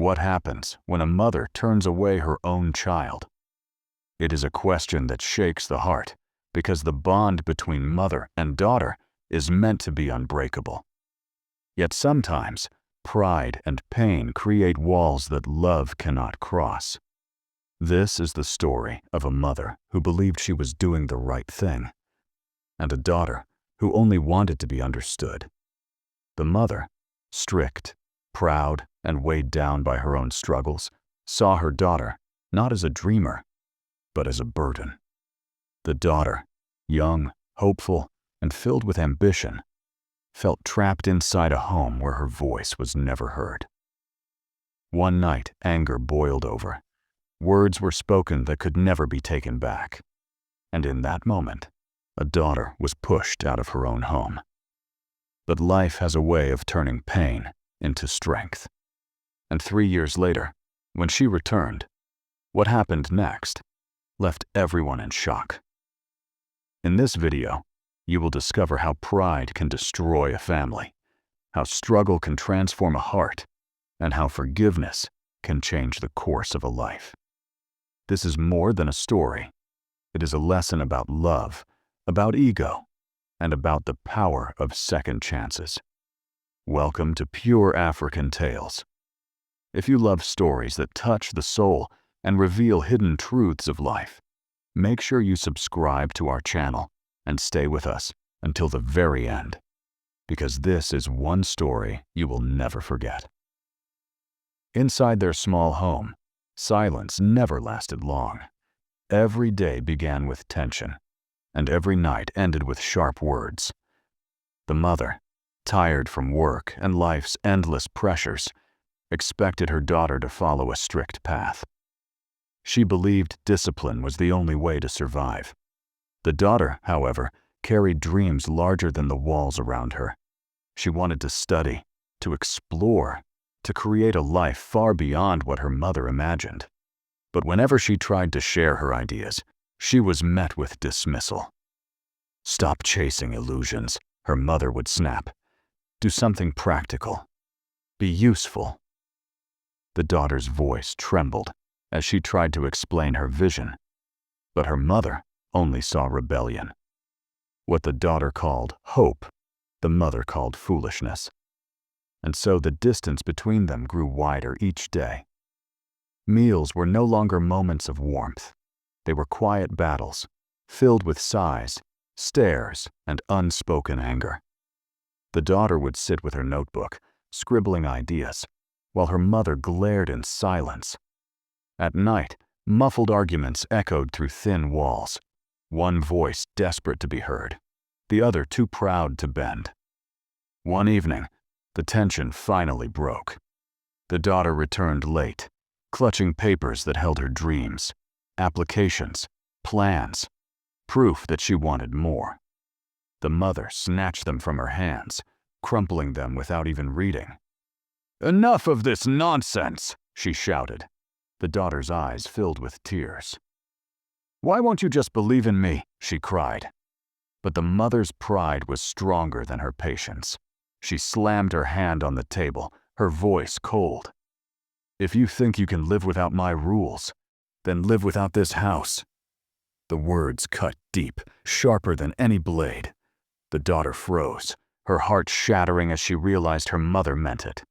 What happens when a mother turns away her own child? It is a question that shakes the heart, because the bond between mother and daughter is meant to be unbreakable. Yet sometimes, pride and pain create walls that love cannot cross. This is the story of a mother who believed she was doing the right thing, and a daughter who only wanted to be understood. The mother, strict, proud, and weighed down by her own struggles, saw her daughter not as a dreamer, but as a burden. The daughter, young, hopeful, and filled with ambition, felt trapped inside a home where her voice was never heard. One night, anger boiled over. Words were spoken that could never be taken back. And in that moment, a daughter was pushed out of her own home. But life has a way of turning pain into strength. And 3 years later, when she returned, what happened next left everyone in shock. In this video, you will discover how pride can destroy a family, how struggle can transform a heart, and how forgiveness can change the course of a life. This is more than a story. It is a lesson about love, about ego, and about the power of second chances. Welcome to Pure African Tales. If you love stories that touch the soul and reveal hidden truths of life, make sure you subscribe to our channel and stay with us until the very end, because this is one story you will never forget. Inside their small home, silence never lasted long. Every day began with tension, and every night ended with sharp words. The mother, tired from work and life's endless pressures, expected her daughter to follow a strict path. She believed discipline was the only way to survive. The daughter, however, carried dreams larger than the walls around her. She wanted to study, to explore, to create a life far beyond what her mother imagined. But whenever she tried to share her ideas, she was met with dismissal. "Stop chasing illusions," her mother would snap. "Do something practical. Be useful." The daughter's voice trembled as she tried to explain her vision, but her mother only saw rebellion. What the daughter called hope, the mother called foolishness. And so the distance between them grew wider each day. Meals were no longer moments of warmth. They were quiet battles, filled with sighs, stares, and unspoken anger. The daughter would sit with her notebook, scribbling ideas, while her mother glared in silence. At night, muffled arguments echoed through thin walls, one voice desperate to be heard, the other too proud to bend. One evening, the tension finally broke. The daughter returned late, clutching papers that held her dreams, applications, plans, proof that she wanted more. The mother snatched them from her hands, crumpling them without even reading. "Enough of this nonsense!" she shouted. The daughter's eyes filled with tears. "Why won't you just believe in me?" she cried. But the mother's pride was stronger than her patience. She slammed her hand on the table, her voice cold. "If you think you can live without my rules, then live without this house." The words cut deep, sharper than any blade. The daughter froze, her heart shattering as she realized her mother meant it.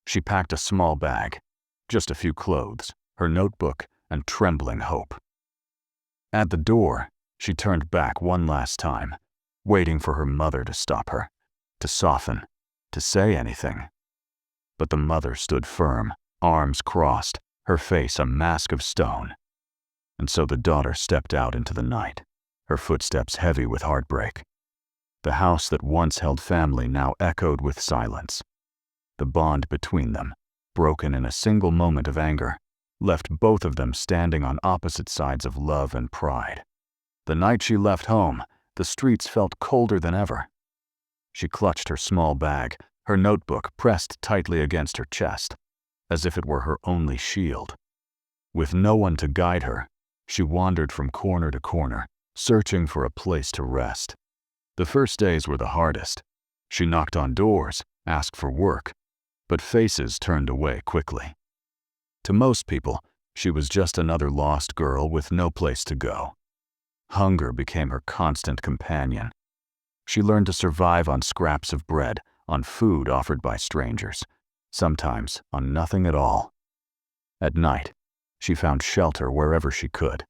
She packed a small bag, just a few clothes, her notebook, and trembling hope. At the door, she turned back one last time, waiting for her mother to stop her, to soften, to say anything. But the mother stood firm, arms crossed, her face a mask of stone. And so the daughter stepped out into the night, her footsteps heavy with heartbreak. The house that once held family now echoed with silence. The bond between them, broken in a single moment of anger, left both of them standing on opposite sides of love and pride. The night she left home, the streets felt colder than ever. She clutched her small bag, her notebook pressed tightly against her chest, as if it were her only shield. With no one to guide her, she wandered from corner to corner, searching for a place to rest. The first days were the hardest. She knocked on doors, asked for work, but faces turned away quickly. To most people, she was just another lost girl with no place to go. Hunger became her constant companion. She learned to survive on scraps of bread, on food offered by strangers, sometimes on nothing at all. At night, she found shelter wherever she could.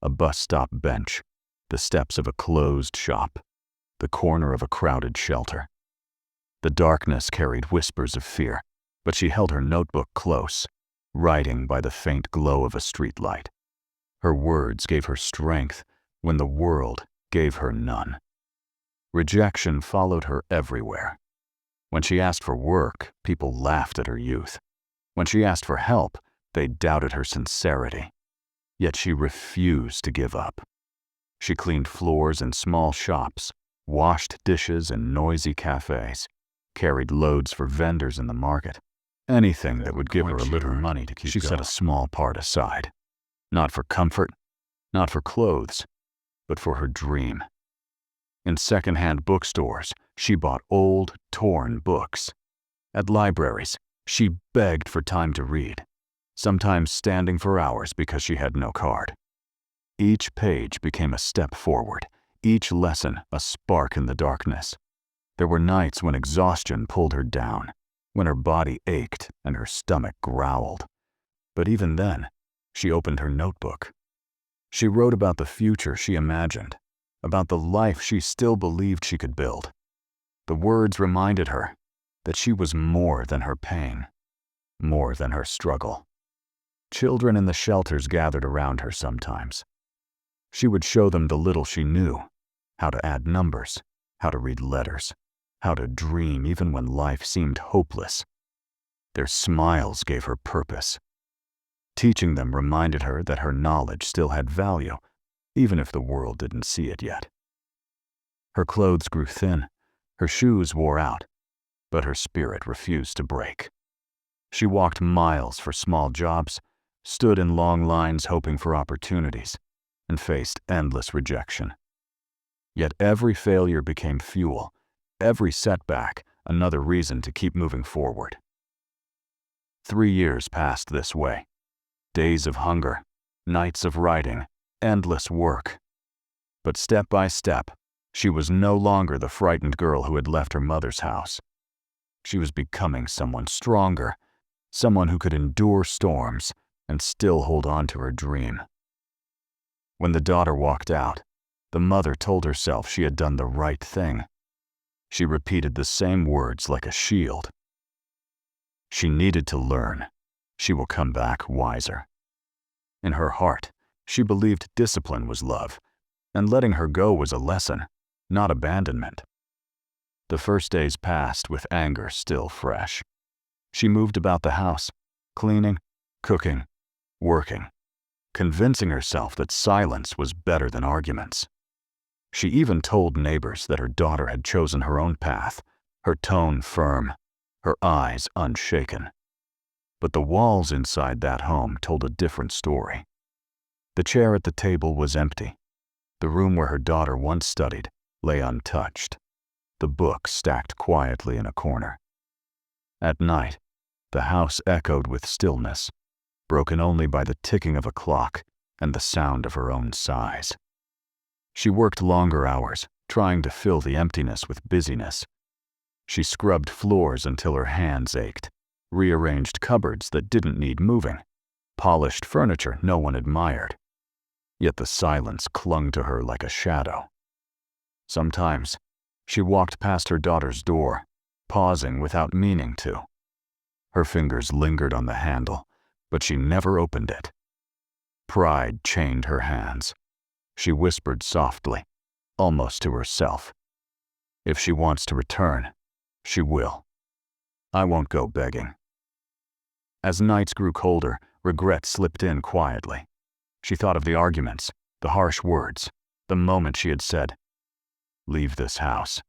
A bus stop bench, the steps of a closed shop, the corner of a crowded shelter. The darkness carried whispers of fear, but she held her notebook close, writing by the faint glow of a streetlight. Her words gave her strength when the world gave her none. Rejection followed her everywhere. When she asked for work, people laughed at her youth. When she asked for help, they doubted her sincerity. Yet she refused to give up. She cleaned floors in small shops, washed dishes in noisy cafes, carried loads for vendors in the market. Anything that would give her a little money to keep going. She set a small part aside. Not for comfort, not for clothes, but for her dream. In second-hand bookstores, she bought old, torn books. At libraries, she begged for time to read, sometimes standing for hours because she had no card. Each page became a step forward, each lesson a spark in the darkness. There were nights when exhaustion pulled her down, when her body ached and her stomach growled. But even then, she opened her notebook. She wrote about the future she imagined, about the life she still believed she could build. The words reminded her that she was more than her pain, more than her struggle. Children in the shelters gathered around her sometimes. She would show them the little she knew, how to add numbers, how to read letters, how to dream even when life seemed hopeless. Their smiles gave her purpose. Teaching them reminded her that her knowledge still had value, even if the world didn't see it yet. Her clothes grew thin, her shoes wore out, but her spirit refused to break. She walked miles for small jobs, stood in long lines hoping for opportunities, and faced endless rejection. Yet every failure became fuel, every setback another reason to keep moving forward. 3 years passed this way. Days of hunger, nights of writing, endless work. But step by step, she was no longer the frightened girl who had left her mother's house. She was becoming someone stronger, someone who could endure storms and still hold on to her dream. When the daughter walked out, the mother told herself she had done the right thing. She repeated the same words like a shield. She needed to learn. She will come back wiser. In her heart, she believed discipline was love, and letting her go was a lesson, not abandonment. The first days passed with anger still fresh. She moved about the house, cleaning, cooking, working, convincing herself that silence was better than arguments. She even told neighbors that her daughter had chosen her own path, her tone firm, her eyes unshaken. But the walls inside that home told a different story. The chair at the table was empty. The room where her daughter once studied lay untouched. The book stacked quietly in a corner. At night, the house echoed with stillness, broken only by the ticking of a clock and the sound of her own sighs. She worked longer hours, trying to fill the emptiness with busyness. She scrubbed floors until her hands ached, rearranged cupboards that didn't need moving, polished furniture no one admired. Yet the silence clung to her like a shadow. Sometimes, she walked past her daughter's door, pausing without meaning to. Her fingers lingered on the handle, but she never opened it. Pride chained her hands. She whispered softly, almost to herself. If she wants to return, she will. I won't go begging. As nights grew colder, regret slipped in quietly. She thought of the arguments, the harsh words, the moment she had said, "Leave this house."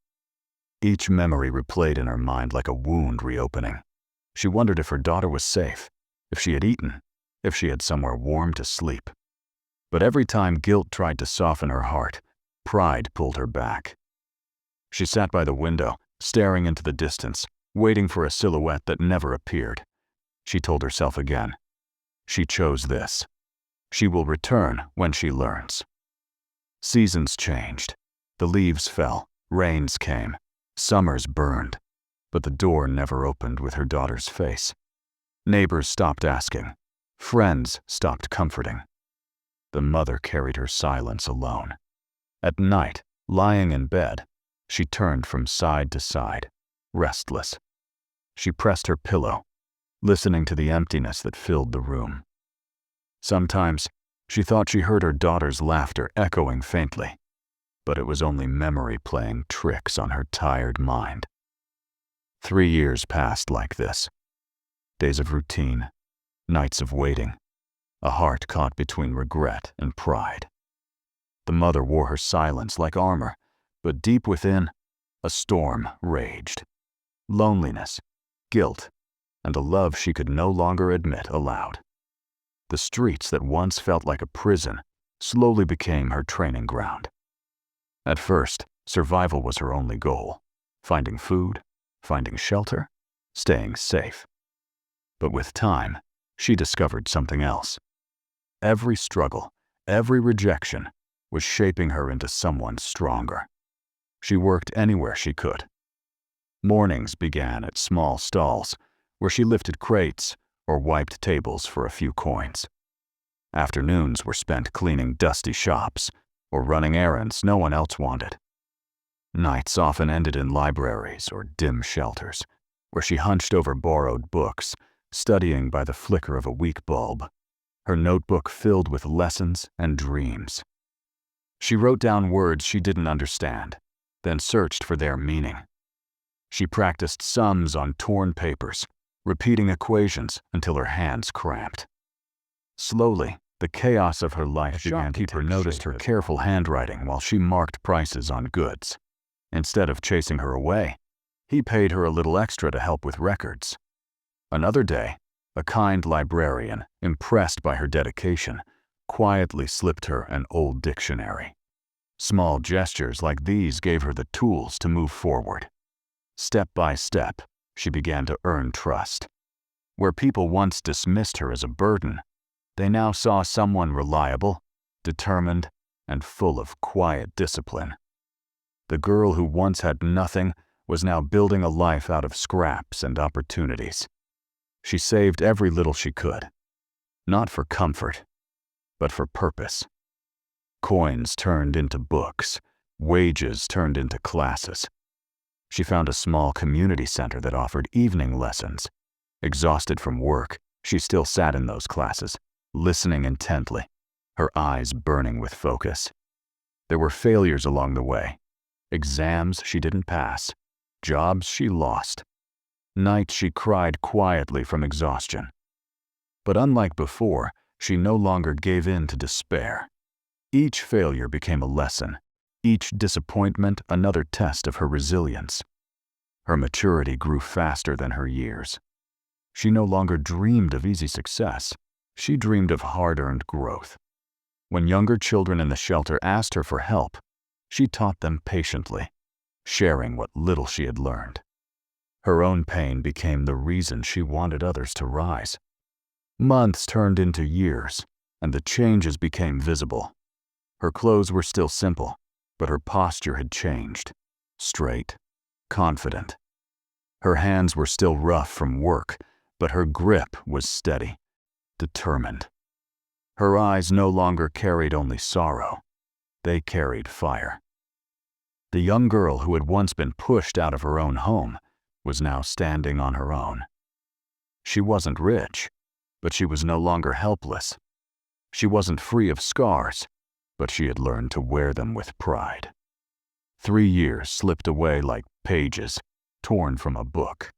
Each memory replayed in her mind like a wound reopening. She wondered if her daughter was safe, if she had eaten, if she had somewhere warm to sleep. But every time guilt tried to soften her heart, pride pulled her back. She sat by the window, staring into the distance, waiting for a silhouette that never appeared. She told herself again, She chose this. She will return when she learns. Seasons changed. The leaves fell, rains came, summers burned, but the door never opened with her daughter's face. Neighbors stopped asking. Friends stopped comforting. The mother carried her silence alone. At night, lying in bed, she turned from side to side, restless. She pressed her pillow, listening to the emptiness that filled the room. Sometimes, she thought she heard her daughter's laughter echoing faintly, but it was only memory playing tricks on her tired mind. 3 years passed like this. Days of routine, nights of waiting, a heart caught between regret and pride. The mother wore her silence like armor, but deep within, a storm raged. Loneliness, guilt, and a love she could no longer admit aloud. The streets that once felt like a prison slowly became her training ground. At first, survival was her only goal, finding food, finding shelter, staying safe. But with time, she discovered something else. Every struggle, every rejection, was shaping her into someone stronger. She worked anywhere she could. Mornings began at small stalls, where she lifted crates or wiped tables for a few coins. Afternoons were spent cleaning dusty shops or running errands no one else wanted. Nights often ended in libraries or dim shelters, where she hunched over borrowed books, studying by the flicker of a weak bulb, her notebook filled with lessons and dreams. She wrote down words she didn't understand, then searched for their meaning. She practiced sums on torn papers, repeating equations until her hands cramped. Slowly, the chaos of her life began to take shape. The shopkeeper noticed her careful handwriting while she marked prices on goods. Instead of chasing her away, he paid her a little extra to help with records. Another day, a kind librarian, impressed by her dedication, quietly slipped her an old dictionary. Small gestures like these gave her the tools to move forward. Step by step, she began to earn trust. Where people once dismissed her as a burden, they now saw someone reliable, determined, and full of quiet discipline. The girl who once had nothing was now building a life out of scraps and opportunities. She saved every little she could, not for comfort, but for purpose. Coins turned into books, wages turned into classes. She found a small community center that offered evening lessons. Exhausted from work, she still sat in those classes, listening intently, her eyes burning with focus. There were failures along the way, exams she didn't pass, jobs she lost. Nights she cried quietly from exhaustion. But unlike before, she no longer gave in to despair. Each failure became a lesson, each disappointment another test of her resilience. Her maturity grew faster than her years. She no longer dreamed of easy success. She dreamed of hard-earned growth. When younger children in the shelter asked her for help, she taught them patiently, sharing what little she had learned. Her own pain became the reason she wanted others to rise. Months turned into years, and the changes became visible. Her clothes were still simple, but her posture had changed. Straight, confident. Her hands were still rough from work, but her grip was steady, determined. Her eyes no longer carried only sorrow. They carried fire. The young girl who had once been pushed out of her own home was now standing on her own. She wasn't rich, but she was no longer helpless. She wasn't free of scars, but she had learned to wear them with pride. 3 years slipped away like pages torn from a book.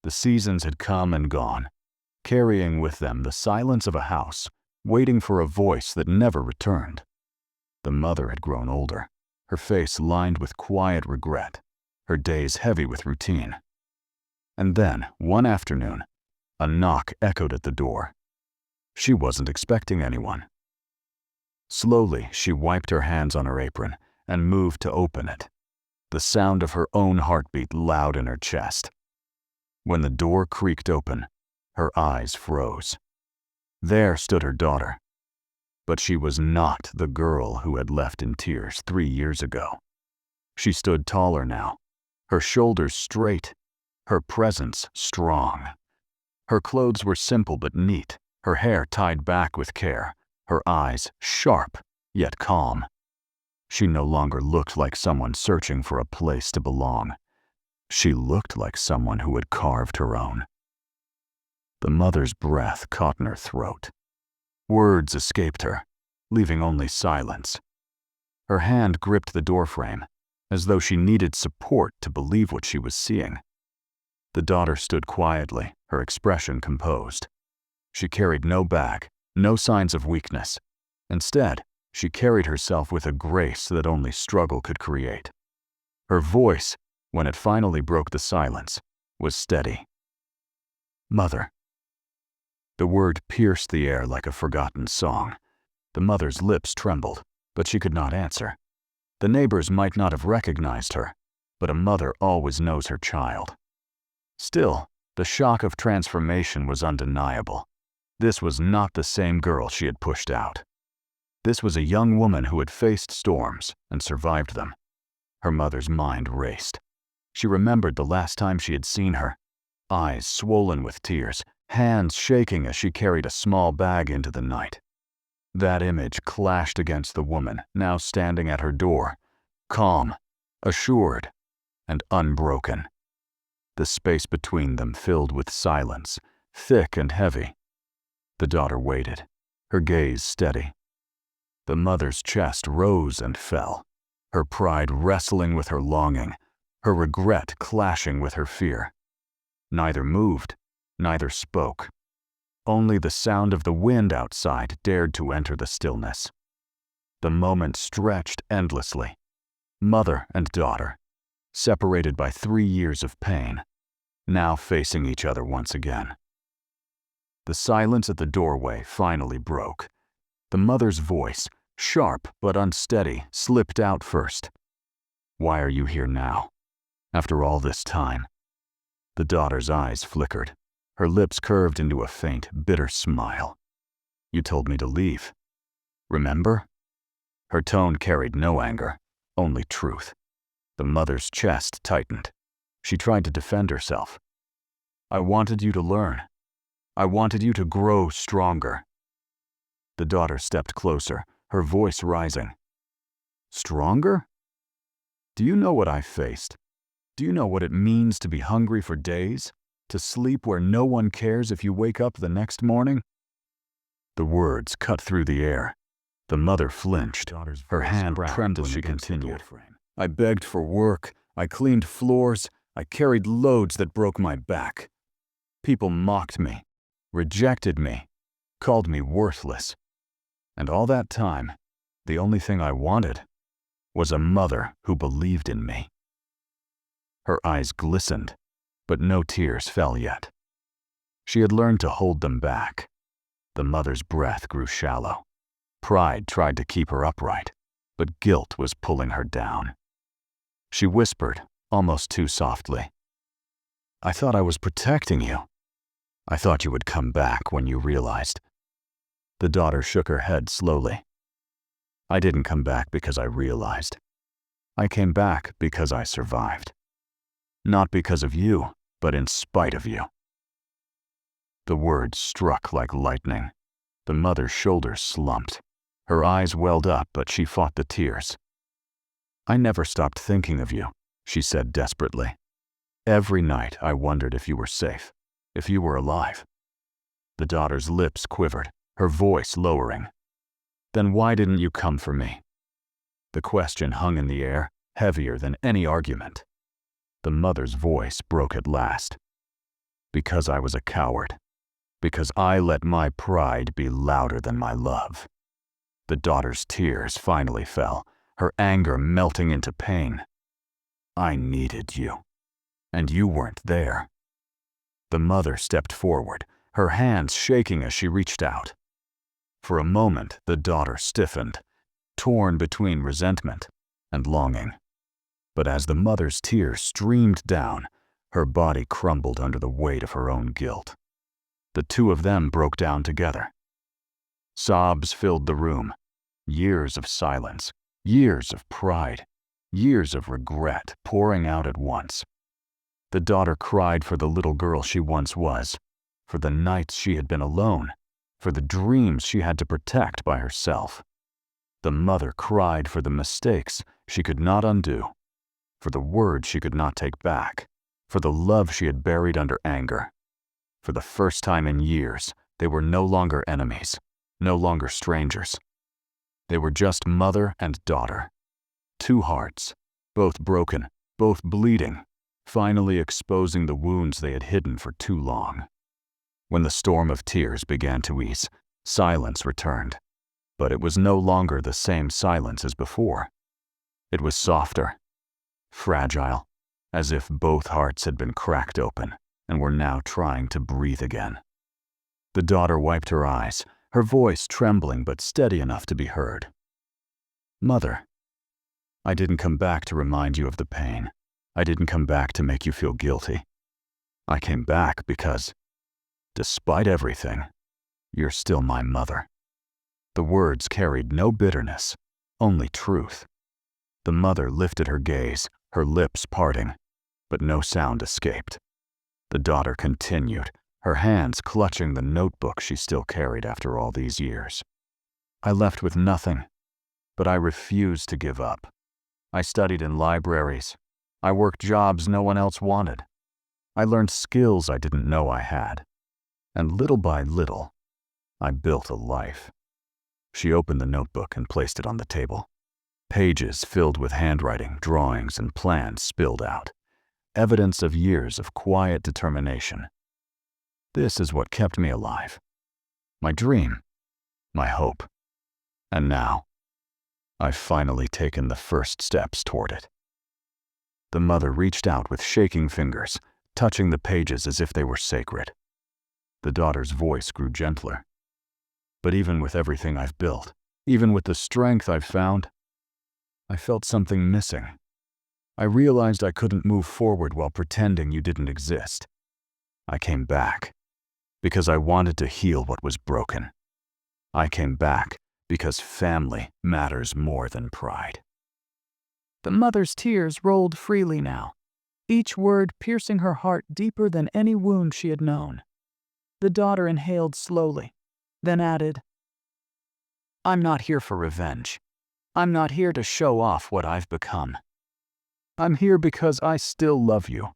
The seasons had come and gone, carrying with them the silence of a house, waiting for a voice that never returned. The mother had grown older, her face lined with quiet regret, her days heavy with routine. And then, one afternoon, a knock echoed at the door. She wasn't expecting anyone. Slowly, she wiped her hands on her apron and moved to open it, the sound of her own heartbeat loud in her chest. When the door creaked open, her eyes froze. There stood her daughter. But she was not the girl who had left in tears 3 years ago. She stood taller now, her shoulders straight, her presence strong. Her clothes were simple but neat, her hair tied back with care, her eyes sharp yet calm. She no longer looked like someone searching for a place to belong. She looked like someone who had carved her own. The mother's breath caught in her throat. Words escaped her, leaving only silence. Her hand gripped the doorframe, as though she needed support to believe what she was seeing. The daughter stood quietly, her expression composed. She carried no bag, no signs of weakness. Instead, she carried herself with a grace that only struggle could create. Her voice, when it finally broke the silence, was steady. "Mother." The word pierced the air like a forgotten song. The mother's lips trembled, but she could not answer. The neighbors might not have recognized her, but a mother always knows her child. Still, the shock of transformation was undeniable. This was not the same girl she had pushed out. This was a young woman who had faced storms and survived them. Her mother's mind raced. She remembered the last time she had seen her, eyes swollen with tears, hands shaking as she carried a small bag into the night. That image clashed against the woman now standing at her door, calm, assured, and unbroken. The space between them filled with silence, thick and heavy. The daughter waited, her gaze steady. The mother's chest rose and fell, her pride wrestling with her longing, her regret clashing with her fear. Neither moved, neither spoke. Only the sound of the wind outside dared to enter the stillness. The moment stretched endlessly. Mother and daughter, separated by 3 years of pain, now facing each other once again. The silence at the doorway finally broke. The mother's voice, sharp but unsteady, slipped out first. "Why are you here now? After all this time?" The daughter's eyes flickered. Her lips curved into a faint, bitter smile. "You told me to leave. Remember?" Her tone carried no anger, only truth. The mother's chest tightened. She tried to defend herself. "I wanted you to learn. I wanted you to grow stronger." The daughter stepped closer, her voice rising. "Stronger? Do you know what I faced? Do you know what it means to be hungry for days? To sleep where no one cares if you wake up the next morning?" The words cut through the air. The mother flinched, her hand trembled as she continued. "I begged for work, I cleaned floors, I carried loads that broke my back. People mocked me, rejected me, called me worthless. And all that time, the only thing I wanted was a mother who believed in me." Her eyes glistened, but no tears fell yet. She had learned to hold them back. The mother's breath grew shallow. Pride tried to keep her upright, but guilt was pulling her down. She whispered, almost too softly, "I thought I was protecting you. I thought you would come back when you realized." The daughter shook her head slowly. "I didn't come back because I realized. I came back because I survived. Not because of you, but in spite of you." The words struck like lightning. The mother's shoulders slumped. Her eyes welled up, but she fought the tears. "I never stopped thinking of you," she said desperately. "Every night I wondered if you were safe, if you were alive." The daughter's lips quivered, her voice lowering. "Then why didn't you come for me?" The question hung in the air, heavier than any argument. The mother's voice broke at last. "Because I was a coward. Because I let my pride be louder than my love." The daughter's tears finally fell, her anger melting into pain. "I needed you, and you weren't there." The mother stepped forward, her hands shaking as she reached out. For a moment, the daughter stiffened, torn between resentment and longing. But as the mother's tears streamed down, her body crumbled under the weight of her own guilt. The two of them broke down together, Sobs filled the room. Years of silence, years of pride, years of regret pouring out at once. The daughter cried for the little girl she once was, for the nights she had been alone, for the dreams she had to protect by herself. The mother cried for the mistakes she could not undo, for the words she could not take back, for the love she had buried under anger. For the first time in years, they were no longer enemies, no longer strangers. They were just mother and daughter. Two hearts, both broken, both bleeding, finally exposing the wounds they had hidden for too long. When the storm of tears began to ease, silence returned. But it was no longer the same silence as before. It was softer, fragile, as if both hearts had been cracked open and were now trying to breathe again. The daughter wiped her eyes, her voice trembling but steady enough to be heard. "Mother, I didn't come back to remind you of the pain. I didn't come back to make you feel guilty. I came back because, despite everything, you're still my mother." The words carried no bitterness, only truth. The mother lifted her gaze, her lips parting, but no sound escaped. The daughter continued, her hands clutching the notebook she still carried after all these years. "I left with nothing, but I refused to give up. I studied in libraries. I worked jobs no one else wanted. I learned skills I didn't know I had. And little by little, I built a life." She opened the notebook and placed it on the table. Pages filled with handwriting, drawings, and plans spilled out, evidence of years of quiet determination. "This is what kept me alive. My dream, my hope. And now, I've finally taken the first steps toward it." The mother reached out with shaking fingers, touching the pages as if they were sacred. The daughter's voice grew gentler. "But even with everything I've built, even with the strength I've found, I felt something missing. I realized I couldn't move forward while pretending you didn't exist. I came back because I wanted to heal what was broken. I came back because family matters more than pride." The mother's tears rolled freely now, each word piercing her heart deeper than any wound she had known. The daughter inhaled slowly, then added, "I'm not here for revenge. I'm not here to show off what I've become. I'm here because I still love you,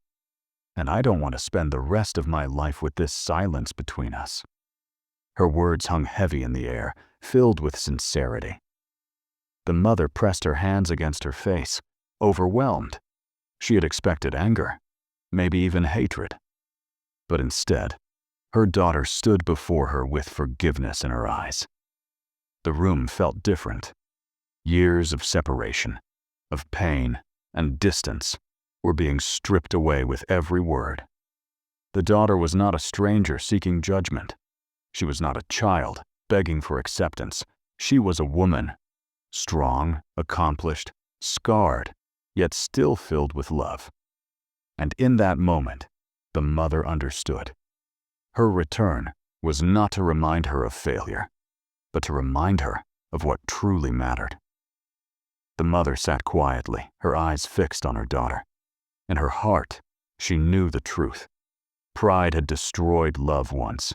and I don't want to spend the rest of my life with this silence between us." Her words hung heavy in the air, filled with sincerity. The mother pressed her hands against her face, overwhelmed. She had expected anger, maybe even hatred. But instead, her daughter stood before her with forgiveness in her eyes. The room felt different. Years of separation, of pain, and distance were being stripped away with every word. The daughter was not a stranger seeking judgment. She was not a child begging for acceptance. She was a woman, strong, accomplished, scarred, yet still filled with love. And in that moment, the mother understood. Her return was not to remind her of failure, but to remind her of what truly mattered. The mother sat quietly, her eyes fixed on her daughter. In her heart, she knew the truth. Pride had destroyed love once,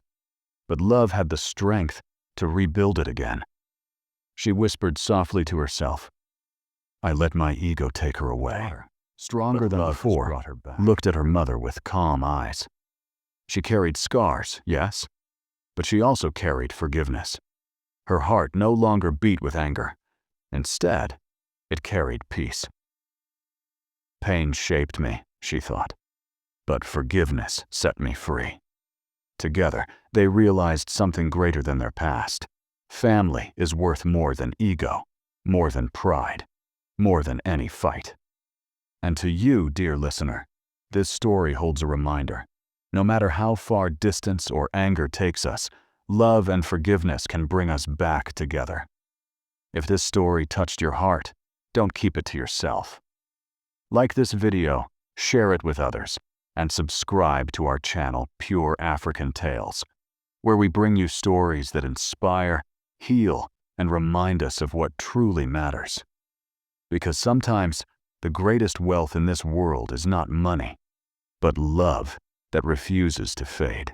but love had the strength to rebuild it again. She whispered softly to herself. I let my ego take her away. Stronger than before, looked at her mother with calm eyes. She carried scars, yes, but she also carried forgiveness. Her heart no longer beat with anger. Instead, it carried peace. Pain shaped me, she thought, but forgiveness set me free. Together, they realized something greater than their past. Family is worth more than ego, more than pride, more than any fight. And to you, dear listener, this story holds a reminder. No matter how far distance or anger takes us, love and forgiveness can bring us back together. If this story touched your heart, don't keep it to yourself. Like this video, share it with others, and subscribe to our channel, Pure African Tales, where we bring you stories that inspire, heal, and remind us of what truly matters. Because sometimes the greatest wealth in this world is not money, but love that refuses to fade.